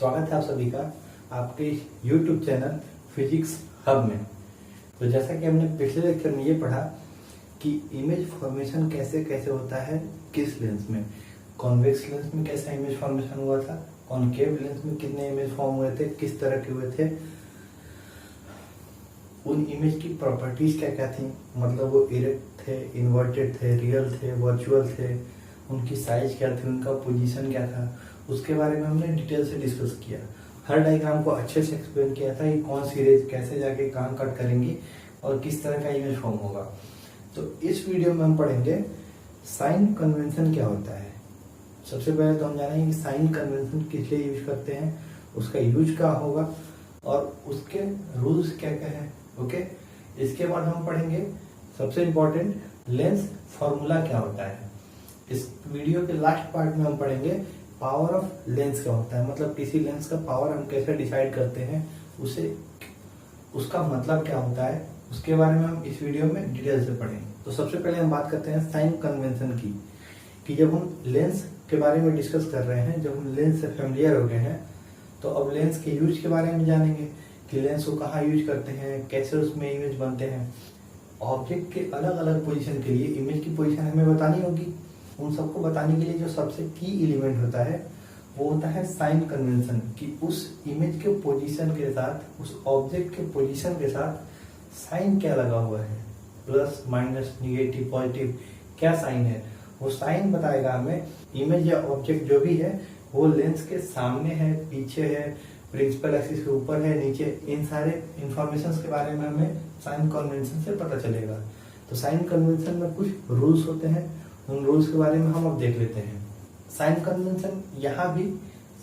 स्वागत है आप सभी का आपके YouTube चैनल फिजिक्स हब में। तो जैसा कि हमने पिछले लेक्चर में ये पढ़ा कि इमेज फॉर्मेशन कैसे कैसे होता है, किस लेंस में, कॉन्वेक्स लेंस में कैसा इमेज फॉर्मेशन हुआ था, कॉनकेव लेंस में कितने इमेज फॉर्म हुए थे, किस तरह के हुए थे, उन इमेज की प्रॉपर्टीज क्या क्या थी, मतलब वो इरेक्ट थे, इन्वर्टेड थे, रियल थे, वर्चुअल थे, उनकी साइज क्या थी, उनका पोजीशन क्या था, उसके बारे में हमने डिटेल से डिस्कस किया। हर डायग्राम को अच्छे से एक्सप्लेन किया था कि कौन सी रेज कैसे जाके कहाँ कट करेंगी और किस तरह का इमेज फॉर्म होगा। तो इस वीडियो में हम पढ़ेंगे साइन कन्वेंशन क्या होता है। सबसे पहले तो हम जानेंगे कि साइन कन्वेंशन किस लिए यूज करते हैं, उसका यूज क्या होगा और उसके रूल्स क्या क्या है। ओके, इसके बाद हम पढ़ेंगे सबसे इम्पोर्टेंट लेंस फॉर्मूला क्या होता है। इस वीडियो के लास्ट पार्ट में हम पढ़ेंगे पावर ऑफ लेंस क्या होता है, मतलब किसी लेंस का पावर हम कैसे डिसाइड करते हैं, उसे उसका मतलब क्या होता है, उसके बारे में हम इस वीडियो में डिटेल से पढ़ेंगे। तो सबसे पहले हम बात करते हैं साइन कन्वेंशन की, कि जब हम लेंस के बारे में डिस्कस कर रहे हैं, जब हम लेंस से फेमिलियर हो गए हैं, तो अब लेंस के यूज के बारे में जानेंगे कि लेंस को कहाँ यूज करते हैं, कैसे उसमें इमेज बनते हैं। ऑब्जेक्ट के अलग अलग पोजीशन के लिए इमेज की पोजीशन हमें बतानी होगी। उन सबको बताने के लिए जो सबसे की एलिमेंट होता है वो होता है साइन कन्वेंशन, कि उस इमेज के पोजीशन के साथ, उस ऑब्जेक्ट के पोजीशन के साथ साइन क्या लगा हुआ है, प्लस माइनस निगेटिव पॉजिटिव क्या साइन है, वो साइन बताएगा हमें। इमेज या ऑब्जेक्ट जो भी है वो लेंस के सामने है, पीछे है, प्रिंसिपल एक्सिस के ऊपर है, नीचे, इन सारे इंफॉर्मेशन के बारे में हमें साइन कन्वेंशन से पता चलेगा। तो साइन कन्वेंशन में कुछ रूल्स होते हैं, उन रूल्स के बारे में हम अब देख लेते हैं। साइन कन्वेंशन यहाँ भी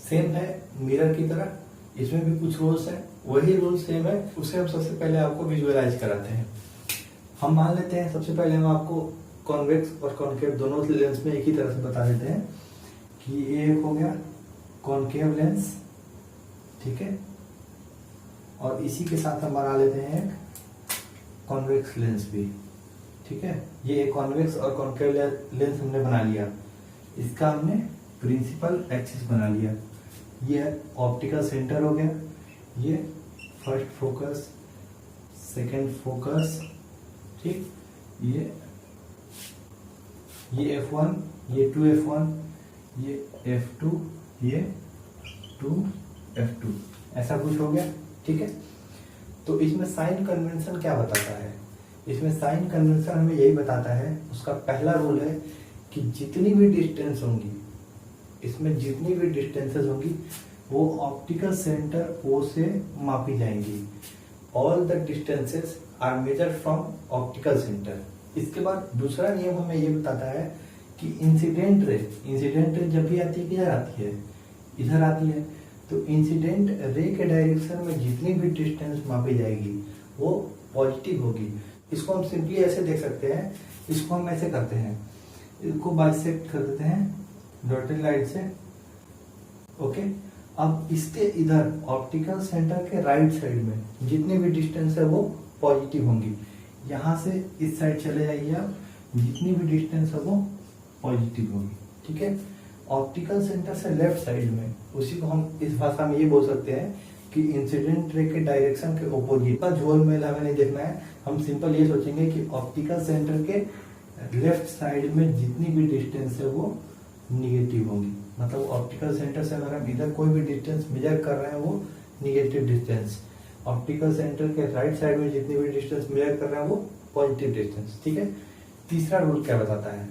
सेम है मिरर की तरह, इसमें भी कुछ रूल्स हैं, वही रूल सेम है, उसे हम सबसे पहले आपको विजुअलाइज कराते हैं। हम मान लेते हैं सबसे पहले हम आपको कॉन्वेक्स और कॉनकेव दोनों लेंस में एक ही तरह से बता देते हैं कि ये एक हो गया कॉनकेव लेंस, ठीक है, और इसी के साथ हम बना लेते हैं एक कॉन्वेक्स लेंस भी, ठीक है। ये एक कॉन्वेक्स और कॉनकेव लेंस हमने बना लिया, इसका हमने प्रिंसिपल एक्सिस बना लिया, ये ऑप्टिकल सेंटर हो गया, ये फर्स्ट फोकस, सेकंड फोकस, ठीक, ये F1, ये 2F1, ये F2, ये 2F2, ऐसा कुछ हो गया, ठीक है। तो इसमें साइन कन्वेंशन क्या बताता है, इसमें साइन कन्वेंशन हमें यही बताता है, उसका पहला रूल है कि जितनी भी डिस्टेंस होंगी, इसमें जितनी भी डिस्टेंसेस होंगी वो ऑप्टिकल सेंटर O से मापी जाएंगी। All the distances are measured from optical centre. इसके बाद दूसरा नियम हमें ये बताता है कि इंसिडेंट रे जब भी आती है किधर आती है, इधर आती है, तो इंसिडेंट रे के डायरेक्शन में जितनी भी डिस्टेंस मापी जाएगी वो पॉजिटिव होगी। इसको हम सिंपली ऐसे देख सकते हैं, इसको हम ऐसे करते हैं, इसको बाइसेक्ट कर देते हैं डॉटेड लाइन से, ओके। अब इसके इधर ऑप्टिकल सेंटर के राइट साइड में जितनी भी डिस्टेंस है वो पॉजिटिव होंगी। यहाँ से इस साइड चले जाइए आप, जितनी भी डिस्टेंस है वो पॉजिटिव होगी, ठीक है। ऑप्टिकल सेंटर से लेफ्ट साइड में, उसी को हम इस भाषा में ये बोल सकते हैं कि इंसिडेंट रे के डायरेक्शन के ऑपोजिट का झोल मेल हमें नहीं देखना है। हम सिंपल ये सोचेंगे कि ऑप्टिकल सेंटर के लेफ्ट साइड में जितनी भी डिस्टेंस है वो निगेटिव होगी, मतलब ऑप्टिकल सेंटर से अगर हम इधर कोई भी डिस्टेंस मेजर कर रहे हैं वो निगेटिव डिस्टेंस, ऑप्टिकल सेंटर के राइट साइड में जितनी भी डिस्टेंस मेजर कर रहे हैं वो पॉजिटिव डिस्टेंस, ठीक है। तीसरा रूल क्या बताता है,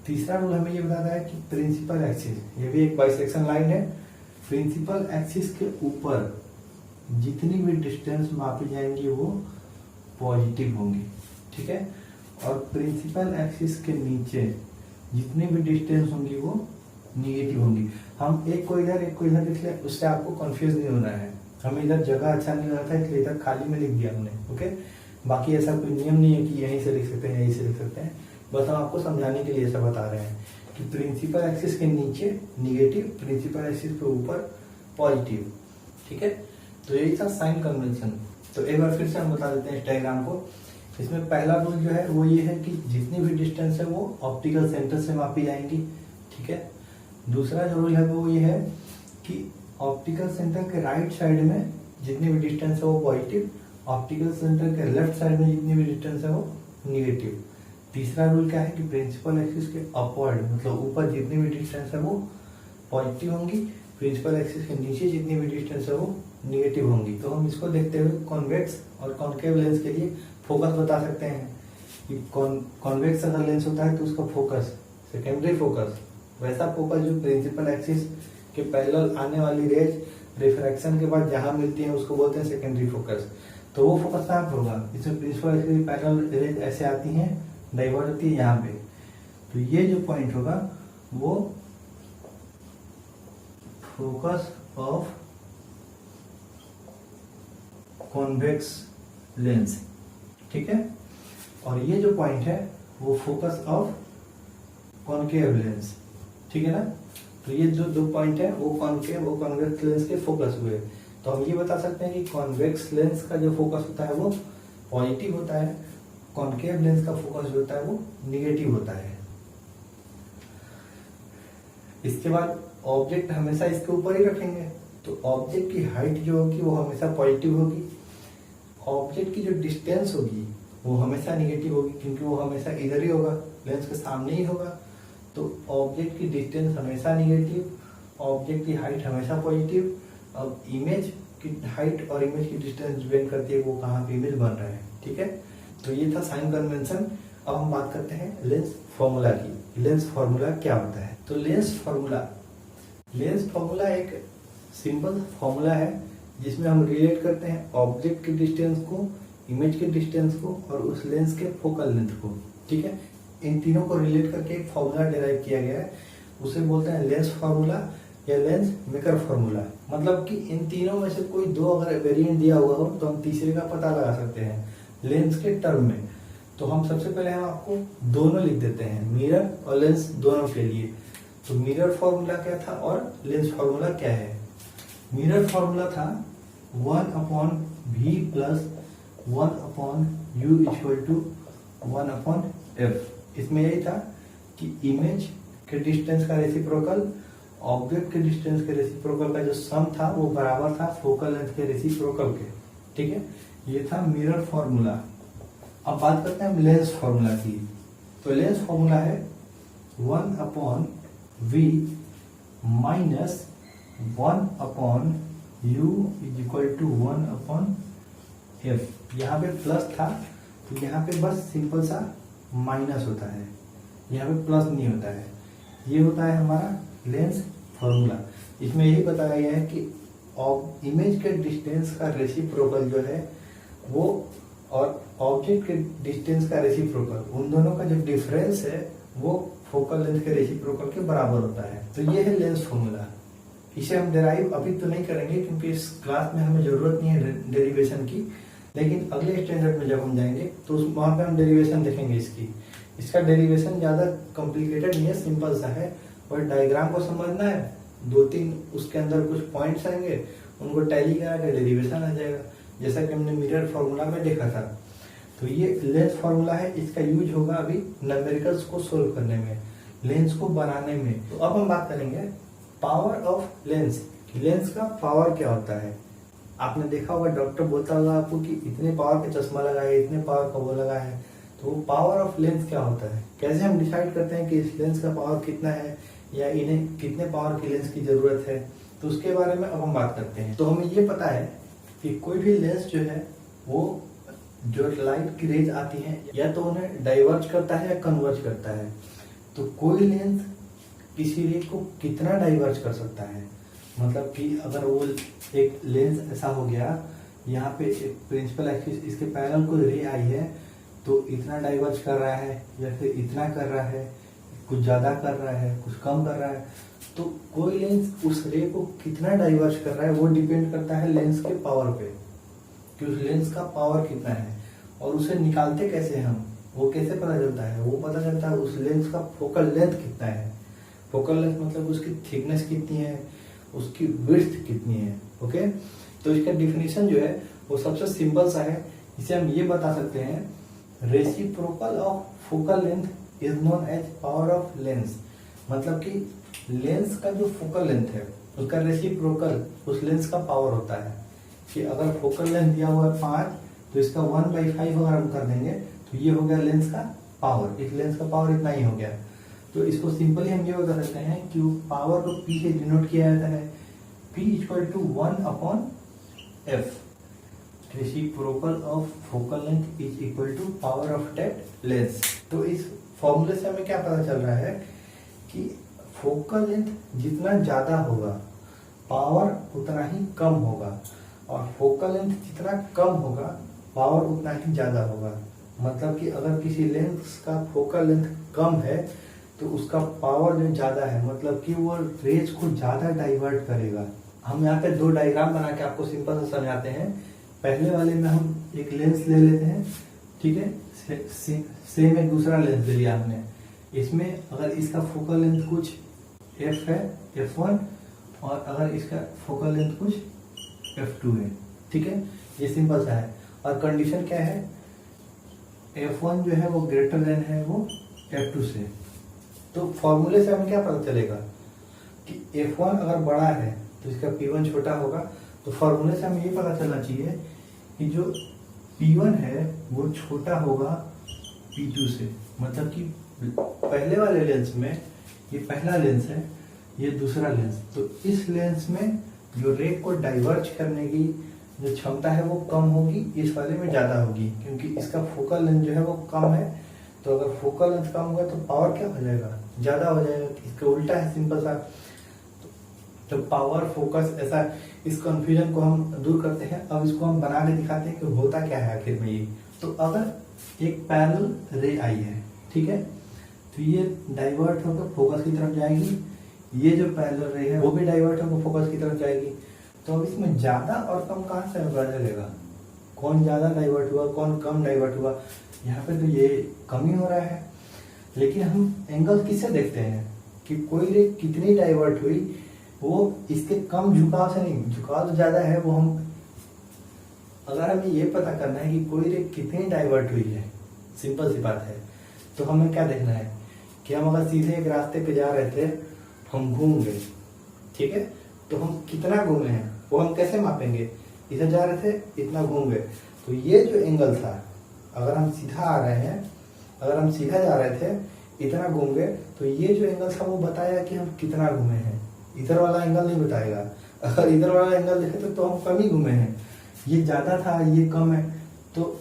तीसरा रूल हमें ये बताता है कि प्रिंसिपल एक्सिस, ये भी एक बाइसेक्शन लाइन है, प्रिंसिपल एक्सिस के ऊपर जितनी भी डिस्टेंस मापी जाएंगी वो पॉजिटिव होंगी, ठीक है, और प्रिंसिपल एक्सिस के नीचे जितनी भी डिस्टेंस होंगी वो निगेटिव होंगी। हम एक को इधर एक को इधर लिख लें, उससे आपको कंफ्यूज नहीं होना है, हमें इधर जगह अच्छा नहीं लगा था इसलिए इधर खाली में लिख दिया हमने, ओके। बाकी ऐसा कोई नियम नहीं है कि यहीं से लिख सकते हैं यहीं से लिख सकते हैं, बस हम आपको समझाने के लिए ऐसा बता रहे हैं कि प्रिंसिपल एक्सिस के नीचे निगेटिव, प्रिंसिपल एक्सिस के ऊपर पॉजिटिव, ठीक है। तो यही था साइन कन्वेंशन। तो एक बार फिर से हम बता देते हैं इस डायग्राम को। इसमें पहला रूल जो है वो ये है कि जितनी भी डिस्टेंस है वो ऑप्टिकल सेंटर से मापी जाएंगी, ठीक है। दूसरा जो रूल है वो ये है कि ऑप्टिकल सेंटर के राइट साइड में जितनी भी डिस्टेंस है वो पॉजिटिव, ऑप्टिकल सेंटर के लेफ्ट साइड में जितनी भी डिस्टेंस है वो निगेटिव। तीसरा रूल क्या है कि प्रिंसिपल एक्सिस के अपवर्ड मतलब ऊपर जितनी भी डिस्टेंस है वो पॉजिटिव होंगी, प्रिंसिपल एक्सिस के नीचे जितनी भी डिस्टेंस है वो निगेटिव होंगी। तो हम इसको देखते हुए कॉन्वेक्स और कॉन्केव लेंस के लिए फोकस बता सकते हैं कि कॉन्वेक्स अगर लेंस होता है तो उसका फोकस सेकेंडरी फोकस, वैसा फोकस जो प्रिंसिपल एक्सिस के पैरेलल आने वाली रेज रिफ्रैक्शन के बाद जहां मिलती है उसको बोलते हैं सेकेंडरी फोकस। तो वो फोकस कहाँ पर होगा? इसमें प्रिंसिपल एक्सिस की पैरेलल रेज ऐसे आती हैं, डाइवर्ट होती है यहाँ पे। तो ये जो पॉइंट होगा वो फोकस ऑफ कॉन्वेक्स लेंस, ठीक है। और ये जो पॉइंट है वो फोकस ऑफ कॉन्केव लेंस, ठीक है ना। तो ये जो दो पॉइंट है वो कॉन्केव और कॉन्वेक्स लेंस के फोकस हुए। तो हम ये बता सकते हैं कि कॉन्वेक्स लेंस का जो फोकस होता है वो पॉजिटिव होता है, कॉन्केव लेंस का फोकस जो होता है वो निगेटिव होता है। इसके बाद ऑब्जेक्ट हमेशा इसके ऊपर ही रखेंगे, तो ऑब्जेक्ट की हाइट जो होगी वो हमेशा पॉजिटिव होगी, ऑब्जेक्ट की जो डिस्टेंस होगी वो हमेशा निगेटिव होगी क्योंकि वो हमेशा इधर ही होगा, लेंस के सामने ही होगा। तो ऑब्जेक्ट की डिस्टेंस हमेशा निगेटिव, ऑब्जेक्ट की हाइट हमेशा पॉजिटिव। अब इमेज की हाइट और इमेज की डिस्टेंस डिपेंड करती है वो कहाँ पे इमेज बन रहा है, ठीक है। तो ये था साइन कन्वेंशन। अब हम बात करते हैं लेंस फॉर्मूला की। लेंस फॉर्मूला क्या होता है? तो लेंस फॉर्मूला एक सिंपल फॉर्मूला है जिसमें हम रिलेट करते हैं ऑब्जेक्ट की डिस्टेंस को, इमेज के डिस्टेंस को और उस लेंस के फोकल लेंथ को, ठीक है। इन तीनों को रिलेट करके एक फॉर्मूला डिराइव किया गया है, उसे बोलते हैं लेंस फॉर्मूला या लेंस मेकर फॉर्मूला। मतलब कि इन तीनों में से कोई दो अगर वेरिएंट दिया हुआ हो तो हम तीसरे का पता लगा सकते हैं लेंस के टर्म में। तो हम सबसे पहले हम आपको दोनों लिख देते हैं, मिरर और लेंस दोनों के लिए। तो मिरर फॉर्मूला क्या था और लेंस फॉर्मूला क्या है? मिरर फॉर्मूला था 1/v + 1/u = 1/f। इसमें यही था कि इमेज के डिस्टेंस का रेसिप्रोकल ऑब्जेक्ट के डिस्टेंस के रेसिप्रोकल का जो सम था वो बराबर था फोकल लेंथ के रेसिप्रोकल के, ठीक है। ये था मिरर फॉर्मूला। अब बात करते हैं लेंस फॉर्मूला की। तो लेंस फॉर्मूला है 1/v - 1/u = 1/f। यहाँ पे प्लस था तो यहाँ पे बस सिंपल सा माइनस होता है, यहाँ पे प्लस नहीं होता है। ये होता है हमारा लेंस फॉर्मूला। इसमें यही बताया गया है कि इमेज के डिस्टेंस का रेसिप्रोकल जो है वो और ऑब्जेक्ट के डिस्टेंस का रेसिप्रोकल, उन दोनों का जो डिफरेंस है वो फोकल लेंथ के रेसिप्रोकल के बराबर होता है। तो ये है लेंस फॉर्मूला। इसे हम डेराइव अभी तो नहीं करेंगे क्योंकि इस क्लास में हमें जरूरत नहीं है डेरिवेशन की, लेकिन अगले स्टैंडर्ड में जब हम जाएंगे तो वहां पे हम डेरिवेशन देखेंगे इसकी। इसका डेरिवेशन ज्यादा कॉम्प्लिकेटेड नहीं है, सिंपल सा है। और डायग्राम को समझना है, 2-3 उसके अंदर कुछ पॉइंट्स आएंगे, उनको टैली करा के डेरिवेशन आ जाएगा, जैसा कि हमने मिरर फॉर्मूला में देखा था। तो ये लेंस फॉर्मूला है, इसका यूज होगा अभी न्यूमेरिकल्स को सोल्व करने में, लेंस को बनाने में। तो अब हम बात करेंगे पावर ऑफ लेंस। लेंस का पावर क्या होता है? आपने देखा होगा डॉक्टर बोलता होगा आपको कि इतने पावर का चश्मा लगा है, इतने पावर का वो लगा है। तो पावर ऑफ लेंस क्या होता है? कैसे हम डिसाइड करते हैं कि इस लेंस का पावर कितना है या इन्हें कितने पावर की लेंस की जरूरत है? तो उसके बारे में अब हम बात करते हैं। तो हमें ये पता है कि कोई भी लेंस जो है वो जो लाइट की रेज आती है या तो उन्हें डाइवर्ज करता है या कन्वर्ज करता है। तो कोई लेंस किसी रे को कितना डाइवर्ज कर सकता है? मतलब कि अगर वो एक लेंस ऐसा हो गया, यहाँ पे एक प्रिंसिपल एक्सिस इसके पैरेलल कोई रे आई है तो इतना डाइवर्ज कर रहा है या फिर इतना कर रहा है, कुछ ज्यादा कर रहा है, कुछ कम कर रहा है। तो कोई लेंस उस रे को कितना डाइवर्ज कर रहा है वो डिपेंड करता है लेंस के पावर पे, कि उस लेंस का पावर कितना है। और उसे निकालते कैसे हम, वो कैसे पता चलता है? वो पता चलता है उस लेंस का फोकल लेंथ कितना है। फोकल लेंथ मतलब उसकी थिकनेस कितनी है, उसकी विड्थ कितनी है। ओके, तो इसका डिफिनीशन जो है वो सबसे सिंपल सा है। इसे हम ये बता सकते हैं reciprocal of focal length is known as power of lens. मतलब कि लेंस का जो फोकल लेंथ है उसका रेसिप्रोकल उस लेंस का पावर होता है कि अगर फोकल लेंथ दिया हुआ है 5 तो इसका 1/5 अगर हम कर देंगे तो ये हो गया लेंस का पावर। इस लेंस का पावर इतना ही हो गया। तो इसको सिंपली हम ये बता सकते हैं कि पावर को P से डिनोट किया जाता है, P = 1/f। Reciprocal of focal length is equal to power of that lens. तो इस फॉर्मूले से हमें क्या पता चल रहा है कि फोकल लेंथ जितना ज्यादा होगा पावर उतना ही कम होगा, और फोकल लेंथ जितना कम होगा पावर उतना ही ज्यादा होगा। मतलब कि अगर किसी लेंस का फोकल लेंथ कम है तो उसका पावर जो ज्यादा है, मतलब कि वो रेज को ज्यादा डाइवर्ट करेगा। हम यहाँ पे दो डायग्राम बना के आपको सिंपल से समझाते हैं। पहले वाले में हम एक लेंस ले लेते हैं, ठीक है, सेम एक दूसरा लेंस ले लिया हमने। इसमें अगर इसका फोकल लेंथ कुछ f है, f1, और अगर इसका फोकल लेंथ कुछ f2 है, ठीक है, ये सिंपल सा है। और कंडीशन क्या है, f1 जो है वो ग्रेटर देन है वो f2 से। तो फॉर्मूले से हमें क्या पता चलेगा कि f1 अगर बड़ा है तो इसका p1 छोटा होगा। तो फॉर्मूले से हमें ये पता चलना चाहिए कि जो p1 है वो छोटा होगा p2 से। मतलब कि पहले वाले लेंस में ये पहला लेंस है, ये दूसरा लेंस, तो इस लेंस में जो रे को डाइवर्ज करने की जो क्षमता है वो कम होगी, इस वाले में ज्यादा होगी, क्योंकि इसका फोकल लेंथ जो है वो कम है। तो अगर फोकल लेंथ कम होगा तो पावर क्या हो जाएगा, ज्यादा हो जाएगा। इसका उल्टा है सिंपल सा। तो पावर फोकस ऐसा, इस कंफ्यूजन को हम दूर करते हैं। अब इसको हम बना के दिखाते हैं कि होता क्या है आखिर में ये। तो अगर एक पैरेलल रे आई है, ठीक है, तो ये डाइवर्ट होकर फोकस की तरफ जाएगी, ये जो पैरेलल रे है वो भी डाइवर्ट होकर फोकस की तरफ जाएगी। तो अब इसमें ज्यादा और कम कहाँ से पता चलेगा, कौन ज्यादा डाइवर्ट हुआ कौन कम डाइवर्ट हुआ। यहाँ पे तो ये कम ही हो रहा है, लेकिन हम एंगल किससे देखते हैं कि कोई रे कितनी डाइवर्ट हुई, वो इसके कम झुकाव से नहीं, झुकाव तो ज्यादा है वो हम, अगर हमें ये पता करना है कि कोई रे कितनी डाइवर्ट हुई है, सिंपल सी बात है, तो हमें क्या देखना है कि हम अगर सीधे एक रास्ते पे जा रहे थे, हम घूम गए, ठीक है, तो हम कितना घूमे हैं वो हम कैसे मापेंगे। इधर जा रहे थे, इतना घूम गए, तो ये जो एंगल था, अगर हम सीधा आ रहे हैं, अगर हम सीधा जा रहे थे, इतना घूम गए, तो ये जो एंगल था वो बताया कि हम कितना घूमे हैं। इधर वाला एंगल नहीं बताएगा। अगर इधर वाला एंगल देखे तो हम कम ही घूमे हैं, ये ज्यादा था ये कम है। तो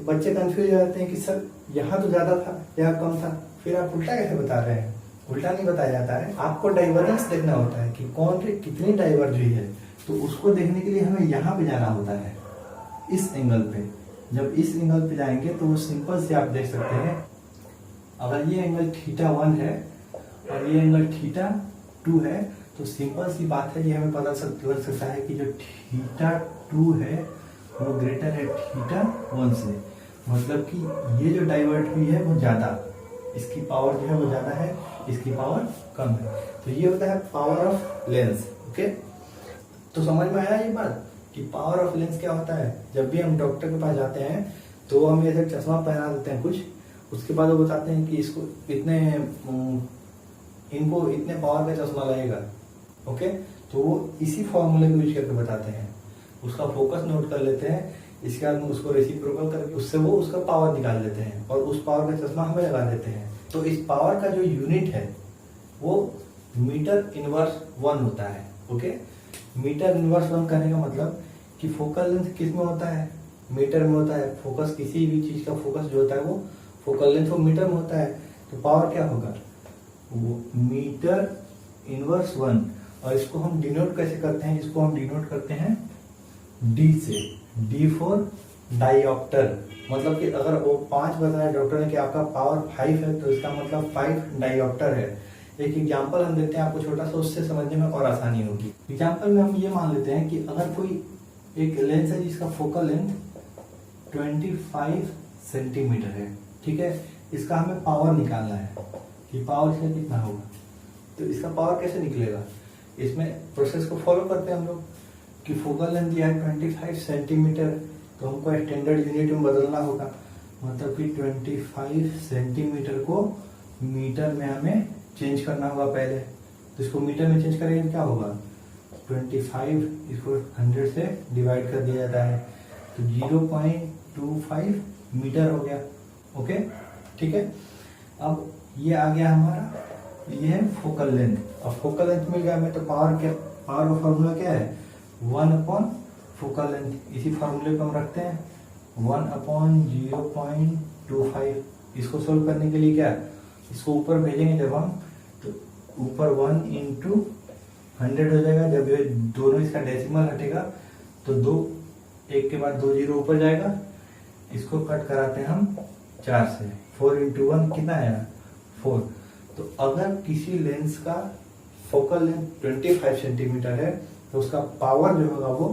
बच्चे कंफ्यूज हो जाते हैं कि सर यहाँ तो ज्यादा था यहाँ कम था, फिर आप उल्टा कैसे बता रहे हैं। उल्टा नहीं बताया जाता है, आपको डाइवर्जेंस देखना होता है कि कौन रे कितनी डाइवर्ज हुई है। तो उसको देखने के लिए हमें यहाँ पे जाना होता है, इस एंगल पे। जब इस एंगल पे जाएंगे तो वो सिंपल से आप देख सकते हैं, अगर ये एंगल θ1 है और ये एंगल θ2 है, तो सिंपल सी बात है, ये हमें पता लग सकता है कि जो θ2 है वो ग्रेटर है θ1 से। मतलब कि ये जो डाइवर्ट हुई है वो ज्यादा, इसकी पावर जो है वो ज्यादा है, इसकी पावर कम है। तो ये होता है पावर ऑफ लेंस। ओके, तो समझ में आया ये बात कि पावर ऑफ लेंस क्या होता है। जब भी हम डॉक्टर के पास जाते हैं तो वो हमें ऐसे चश्मा पहना देते हैं कुछ, उसके बाद वो बताते हैं कि इसको इनको इतने पावर का चश्मा लगेगा। ओके, तो वो इसी फॉर्मूले को यूज करके बताते हैं, उसका फोकस नोट कर लेते हैं, इसके बाद उसको रेसिप्रोकल करके उससे वो उसका पावर निकाल देते हैं और उस पावर का चश्मा हमें लगा देते हैं। तो इस पावर का जो यूनिट है वो मीटर इनवर्स 1 होता है। ओके, मीटर इनवर्स 1 करने का मतलब कि फोकल लेंथ किस में होता है, मीटर में होता है। फोकस किसी भी चीज का फोकस जो होता है वो फोकल लेंथ वो मीटर में होता है। तो पावर क्या होगा, वो मीटर इनवर्स 1। और इसको हम डिनोट कैसे करते हैं, इसको हम डिनोट करते हैं डी से, डी फॉर डाइऑप्टर। मतलब कि अगर वो 5 बताया डॉक्टर ने कि आपका पावर 5 है, तो इसका मतलब 5 डाइऑप्टर है। एक एग्जांपल हम देते हैं आपको छोटा सा, उससे समझने में और आसानी होगी। एग्जांपल में हम ये मान लेते हैं कि अगर कोई एक लेंस है जिसका फोकल लेंथ 25 सेंटीमीटर है, ठीक है, इसका हमें पावर निकालना है कि पावर इसका कितना होगा। तो इसका पावर कैसे निकलेगा, इसमें प्रोसेस को फॉलो करते हैं हम लोग कि फोकल लेंथ दिया है 25 सेंटीमीटर, तो हमको स्टैंडर्ड यूनिट में बदलना होगा। मतलब कि 25 सेंटीमीटर को मीटर में हमें चेंज करना होगा पहले। तो इसको मीटर में चेंज करेंगे क्या होगा, 25 इसको 100 से डिवाइड कर दिया जाता है तो 0.25 मीटर हो गया। ओके, ठीक है। अब ये आ गया हमारा, ये है फोकल लेंथ। अब फोकल लेंथ मिल गया हमें तो पावर का फॉर्मूला क्या है, 1 अपॉन फोकल लेंथ। इसी फॉर्मूले को हम रखते हैं 1 अपॉन 0.25। इसको सोल्व करने के लिए क्या, इसको ऊपर भेजेंगे जब हम, तो ऊपर 1 इंटू 100 हो जाएगा। जब ये दोनों इसका डेसिमल हटेगा तो एक के बाद 2 जीरो ऊपर जाएगा। इसको कट कराते हैं हम 4 से, 4 इंटू 1 कितना आया, 4। तो अगर किसी लेंस का फोकल लेंथ 25 सेंटीमीटर है तो उसका पावर जो होगा वो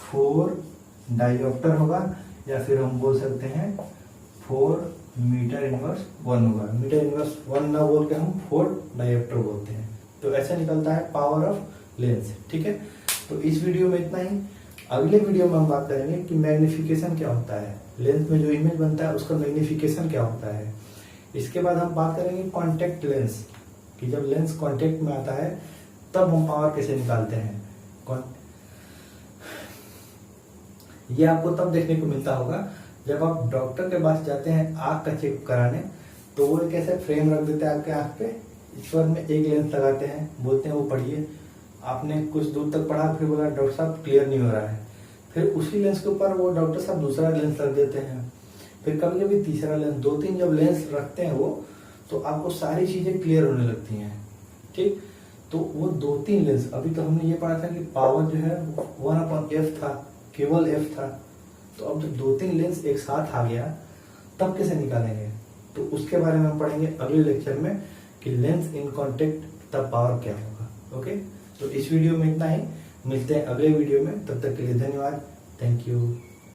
4 डायोप्टर होगा, या फिर हम बोल सकते हैं 4 मीटर इनवर्स 1 होगा। मीटर इनवर्स 1 ना बोल के हम 4 डायोप्टर बोलते हैं। तो ऐसे निकलता है पावर ऑफ लेंस। ठीक है, तो इस वीडियो में इतना ही। अगले वीडियो में हम बात करेंगे कि मैग्निफिकेशन क्या होता है, लेंस में जो इमेज बनता है उसका मैग्निफिकेशन क्या होता है। इसके बाद हम बात करेंगे कॉन्टेक्ट लेंस, कि जब लेंस कॉन्टेक्ट में आता है तब हम पावर कैसे निकालते हैं। ये आपको तब देखने को मिलता होगा जब आप डॉक्टर के पास जाते हैं आंख का चेक कराने, तो वो एक ऐसे फ्रेम रख देते हैं आपके आंख पे, ईश्वर में एक लेंस लगाते हैं, बोलते हैं वो पढ़िए। आपने कुछ दूर तक पढ़ा, फिर बोला डॉक्टर साहब क्लियर नहीं हो रहा है, फिर उसी लेंस के ऊपर वो डॉक्टर साहब दूसरा लेंस रख देते हैं, फिर कभी कभी तीसरा लेंस, 2-3 जब लेंस रखते हैं वो, तो आपको सारी चीजें क्लियर होने लगती हैं। ठीक, तो वो 2-3 लेंस, अभी तो हमने ये पढ़ा था कि पावर जो है 1/f था, केवल f था। तो अब जब 2-3 लेंस एक साथ आ गया तब कैसे निकालेंगे, तो उसके बारे में हम पढ़ेंगे अगले लेक्चर में कि लेंस इन कॉन्टेक्ट तब पावर क्या होगा। ओके, तो इस वीडियो में इतना ही, मिलते हैं अगले वीडियो में, तब तक के लिए धन्यवाद, थैंक यू।